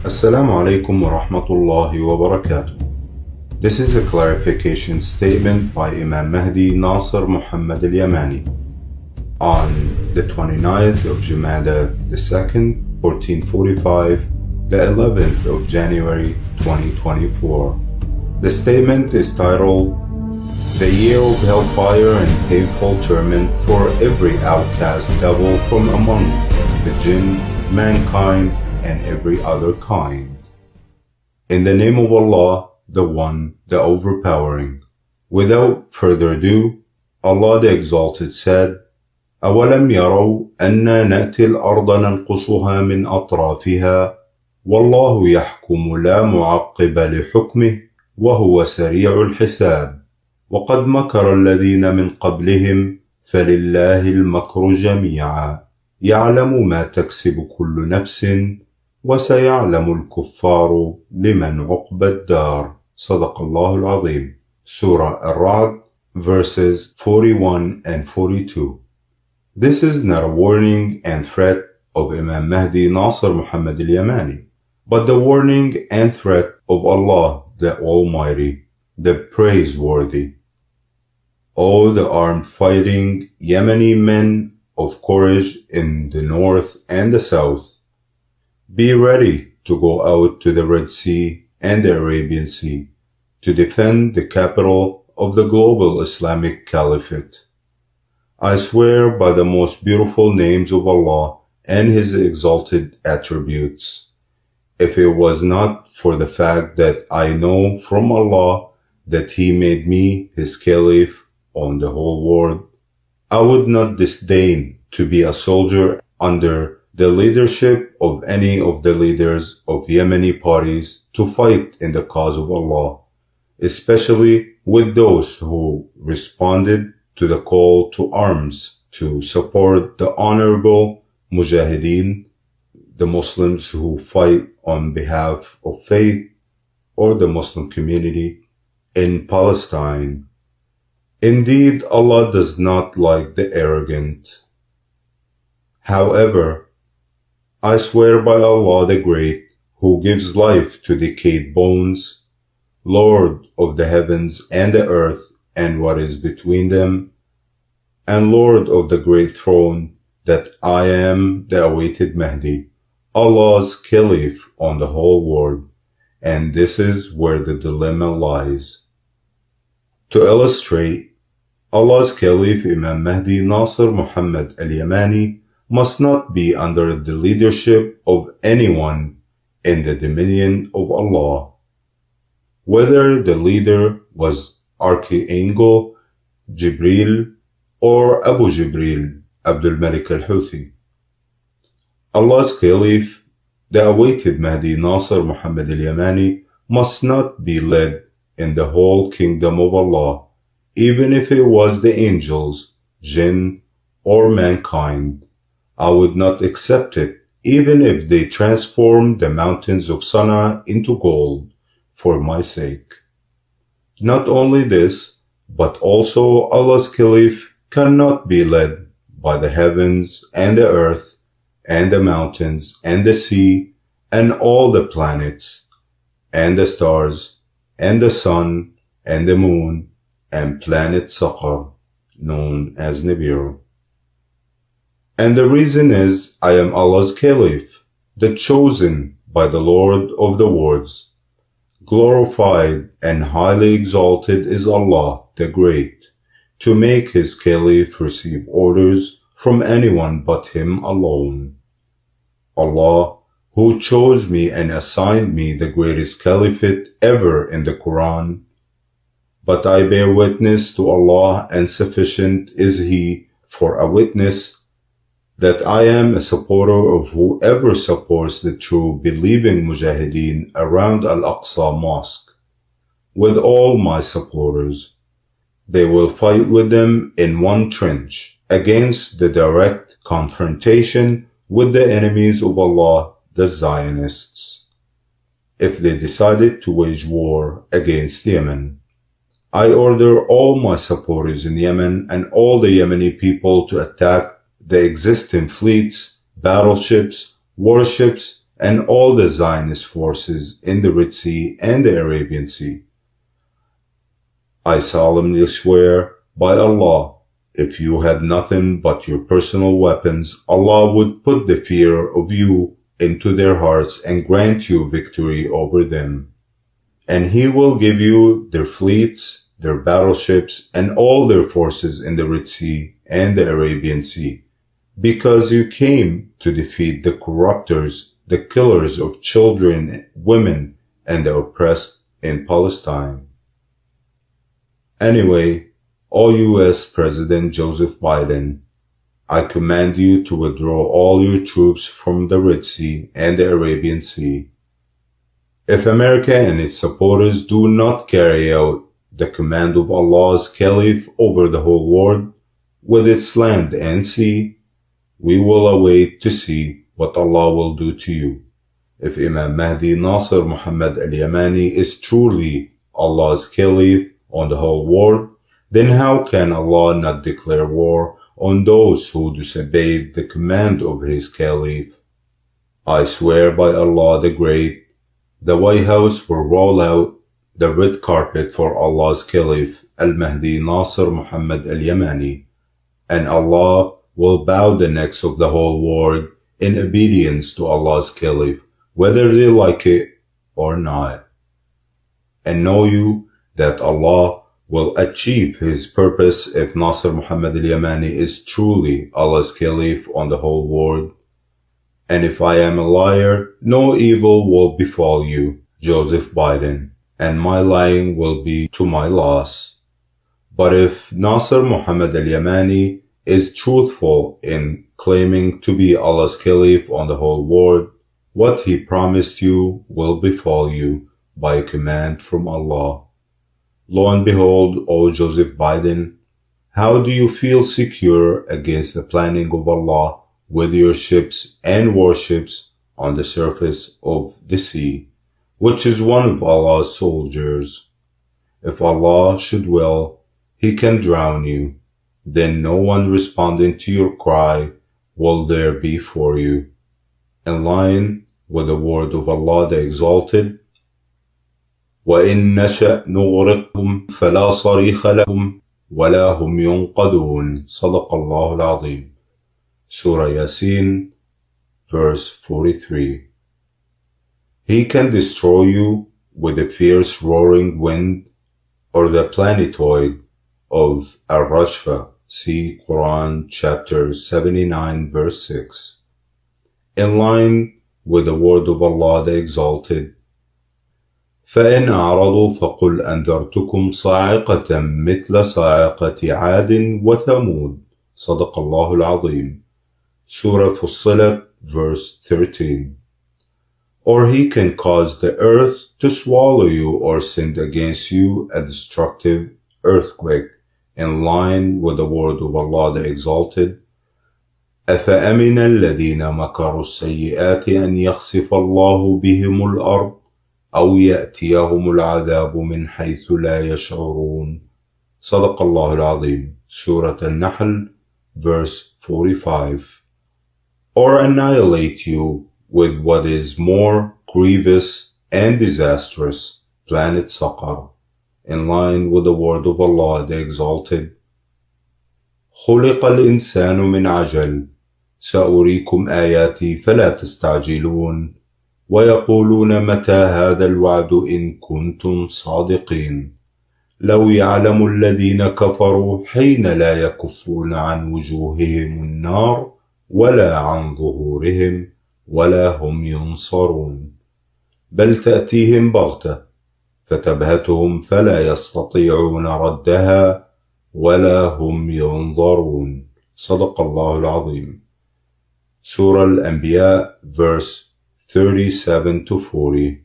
Assalamu alaikum wa rahmatullahi wa barakatuh. This is a clarification statement by Imam Mahdi Nasser Mohammed al-Yamani on the 29th of Jumada the 2nd, 1445, the 11th of January 2024. The statement is titled, "The Year of Hellfire and Painful Torment for every outcast devil from among the Jinn, mankind, and every other kind. In the name of Allah, the One, the Overpowering." Without further ado, Allah the Exalted said, أَوَلَمْ يَرَوْا أَنَّا نَأْتِي الْأَرْضَ نَنْقُصُهَا مِنْ أَطْرَافِهَا وَاللَّهُ يَحْكُمُ لَا مُعَقِّبَ لِحُكْمِهِ وَهُوَ سَرِيعُ الْحِسَابِ وَقَدْ مَكَرَ الَّذِينَ مِنْ قَبْلِهِمْ فَلِلَّهِ الْمَكْرُ جَمِيعًا يَعْلَمُ مَا تَكْسِبُ كُلُّ نَفْسٍ وَسَيَعْلَمُ الْكُفَّارُ لِمَنْ عُقْبَى الدَّارِ. صدق الله العظيم. Surah Al-Ra'd, verses 41 and 42. This is not a warning and threat of Imam Mahdi Nasser Mohammed al-Yamani, but the warning and threat of Allah the Almighty, the Praiseworthy. O the armed fighting Yemeni men of courage in the north and the south, be ready to go out to the Red Sea and the Arabian Sea to defend the capital of the global Islamic Caliphate. I swear by the most beautiful names of Allah and His exalted attributes, if it was not for the fact that I know from Allah that He made me His Caliph on the whole world, I would not disdain to be a soldier under the leadership of any of the leaders of Yemeni parties to fight in the cause of Allah, especially with those who responded to the call to arms to support the honorable Mujahideen, the Muslims who fight on behalf of faith or the Muslim community in Palestine. Indeed, Allah does not like the arrogant. However, I swear by Allah the Great, who gives life to decayed bones, Lord of the heavens and the earth and what is between them, and Lord of the great throne, that I am the awaited Mahdi, Allah's Caliph on the whole world, and this is where the dilemma lies. To illustrate, Allah's Caliph Imam Mahdi Nasser Mohammed al-Yamani must not be under the leadership of anyone in the dominion of Allah. Whether the leader was Archangel Jibril or Abu-Jibril, Abdul Malik al-Houthi. Allah's Caliph, the awaited Mahdi Nasser Mohammed al-Yamani, must not be led in the whole kingdom of Allah, even if it was the angels, Jinn, or mankind. I would not accept it, even if they transformed the mountains of Sana'a into gold, for my sake. Not only this, but also Allah's Caliph cannot be led by the heavens and the earth and the mountains and the sea and all the planets and the stars and the sun and the moon and planet Saqar, known as Nibiru. And the reason is, I am Allah's Caliph, the chosen by the Lord of the worlds. Glorified and highly exalted is Allah the Great, to make His Caliph receive orders from anyone but Him alone. Allah, who chose me and assigned me the greatest caliphate ever in the Quran. But I bear witness to Allah, and sufficient is He for a witness, that I am a supporter of whoever supports the true believing Mujahideen around al-Aqsa mosque. With all my supporters, they will fight with them in one trench against the direct confrontation with the enemies of Allah, the Zionists, if they decided to wage war against Yemen. I order all my supporters in Yemen and all the Yemeni people to attack the existing fleets, battleships, warships, and all the Zionist forces in the Red Sea and the Arabian Sea. I solemnly swear by Allah, if you had nothing but your personal weapons, Allah would put the fear of you into their hearts and grant you victory over them. And He will give you their fleets, their battleships, and all their forces in the Red Sea and the Arabian Sea, because you came to defeat the corruptors, the killers of children, women, and the oppressed in Palestine. Anyway, O U.S. President Joseph Biden, I command you to withdraw all your troops from the Red Sea and the Arabian Sea. If America and its supporters do not carry out the command of Allah's Caliph over the whole world, with its land and sea, we will await to see what Allah will do to you. If Imam Mahdi Nasser Mohammed al-Yamani is truly Allah's Caliph on the whole world, then how can Allah not declare war on those who disobeyed the command of His Caliph? I swear by Allah the Great, the White House will roll out the red carpet for Allah's Caliph, al-Mahdi Nasser Mohammed al-Yamani, and Allah will bow the necks of the whole world in obedience to Allah's Caliph, whether they like it or not. And know you that Allah will achieve His purpose if Nasser Mohammed al-Yamani is truly Allah's Caliph on the whole world. And if I am a liar, no evil will befall you, Joseph Biden, and my lying will be to my loss. But if Nasser Mohammed al-Yamani is truthful in claiming to be Allah's Caliph on the whole world, what he promised you will befall you by a command from Allah. Lo and behold, O Joseph Biden, how do you feel secure against the planning of Allah with your ships and warships on the surface of the sea, which is one of Allah's soldiers? If Allah should will, He can drown you. Then no one responding to your cry will there be for you. In line with the word of Allah the Exalted, وَإِن نَشَأْ نُغْرِقْهُمْ فَلَا صَرِيخَ لَهُمْ وَلَا هُمْ يُنْقَذُونَ صدق الله العظيم. Surah Yasin, verse 43. He can destroy you with a fierce roaring wind or the planetoid of al-Rajefah. See Quran chapter 79 verse 6. In line with the word of Allah the Exalted, فَإِنْ أَعْرَضُوا فَقُلْ أَنذَرْتُكُمْ صَاعِقَةً مِثْلَ صَاعِقَةِ عَادٍ وَثَمُودَ صدق الله العظيم. Surah Fussilat, verse 13. Or He can cause the earth to swallow you or send against you a destructive earthquake, in line with the word of Allah the Exalted, أَفَأَمِنَ الَّذِينَ مَكَرُوا السَّيِّئَاتِ أَنْ يَخْسِفَ اللَّهُ بِهِمُ الْأَرْضَ أَوْ يَأْتِيَهُمُ الْعَذَابُ مِنْ حَيْثُ لَا يَشْعُرُونَ صدق الله العظيم. Surah Al-Nahl, verse 45. Or annihilate you with what is more grievous and disastrous, planet Saqar, in line with the word of Allah the Exalted, خُلِقَ الْإِنسَانُ مِنْ عَجَلٍ سَأُرِيكُمْ آيَاتِي فَلَا تَسْتَعْجِلُونَ وَيَقُولُونَ مَتَى هَذَا الْوَعْدُ إِن كُنتُمْ صَادِقِينَ لَوْ يَعْلَمُ الَّذِينَ كَفَرُوا حِينَ لَا يَكُفُّونَ عَنْ وُجُوهِهِمُ النَّارَ وَلَا عَنْ ظُهُورِهِمْ وَلَا هُمْ يُنصَرُونَ بَلْ تَأْتِيهِمْ بَغْتَةً فتبهتهم فلا يستطيعون ردها ولا هم ينظرون صدق الله العظيم. Surah Al-Anbiya, verse 37-40.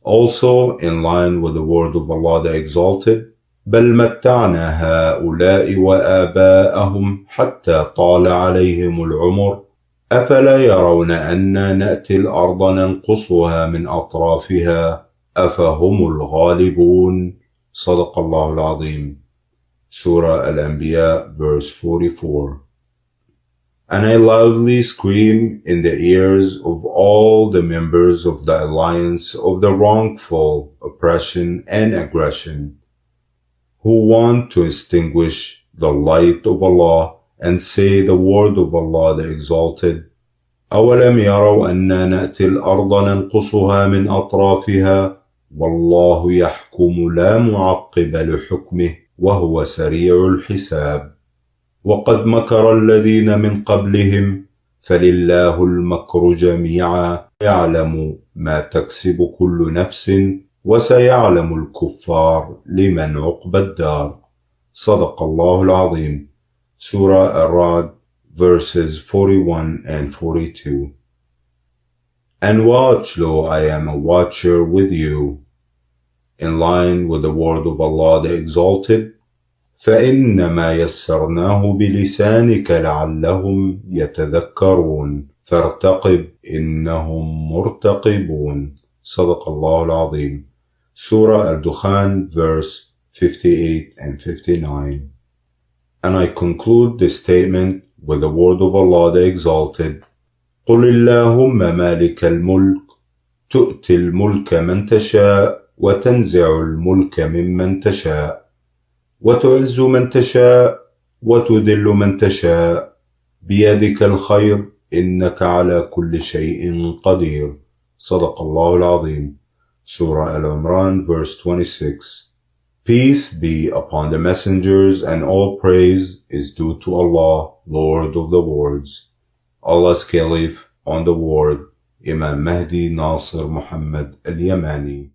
Also in line with the word of Allah the Exalted, بل متعنا هؤلاء وآباءهم حتى طال عليهم العمر أفلا يرون أنا نأتي الأرض ننقصها من أطرافها أفهم الغالبون صدق الله العظيم. Surah Al-Anbiya, verse 44. And I loudly scream in the ears of all the members of the alliance of the wrongful oppression and aggression, who want to extinguish the light of Allah and say the word of Allah the Exalted. أَوَلَمْ يَرَوْا أَنَّا نَأْتِي الْأَرْضَ نَنْقُصُهَا مِنْ أَطْرَافِهَا وَاللَّهُ يَحْكُمُ لَا مُعَقِّبَ لِحُكْمِهِ وَهُوَ سَرِيعُ الْحِسَابِ وَقَدْ مَكَرَ الَّذِينَ مِنْ قَبْلِهِمْ فَلِلَّهِ الْمَكْرُ جَمِيعًا يَعْلَمُ مَا تَكْسِبُ كُلُّ نَفْسٍ وَسَيَعْلَمُ الْكُفَّارُ لِمَنْ عُقْبَى الدَّارِ. صدق الله العظيم. Surah Ar-Ra'd, verses 41 and 42. And watch, lo, I am a watcher with you. In line with the word of Allah the Exalted, فَإِنَّمَا يَسَّرْنَاهُ بِلِسَانِكَ لَعَلَّهُمْ يَتَذَكَّرُونَ فَارْتَقِبْ إِنَّهُمْ مُرْتَقِبُونَ. صدق الله العظيم. Surah Al-Dukhan, verse 58 and 59. And I conclude this statement with the word of Allah the Exalted. قُلِ اللَّهُمَّ مَالِكَ الْمُلْكِ تُؤْتِي الْمُلْكَ مَنْ تَشَاءُ وَتَنْزِعُ الْمُلْكَ مِمَّنْ تَشَاءُ وتعز من تشاء وتذل من تشاء بيدك الخير إنك على كل شيء قدير. صدق الله العظيم. Surah Al-Imran, verse 26. Peace be upon the messengers, and all praise is due to Allah, Lord of the worlds. Allah's Caliph on the word, Imam Mahdi Nasser Mohammed al-Yamani.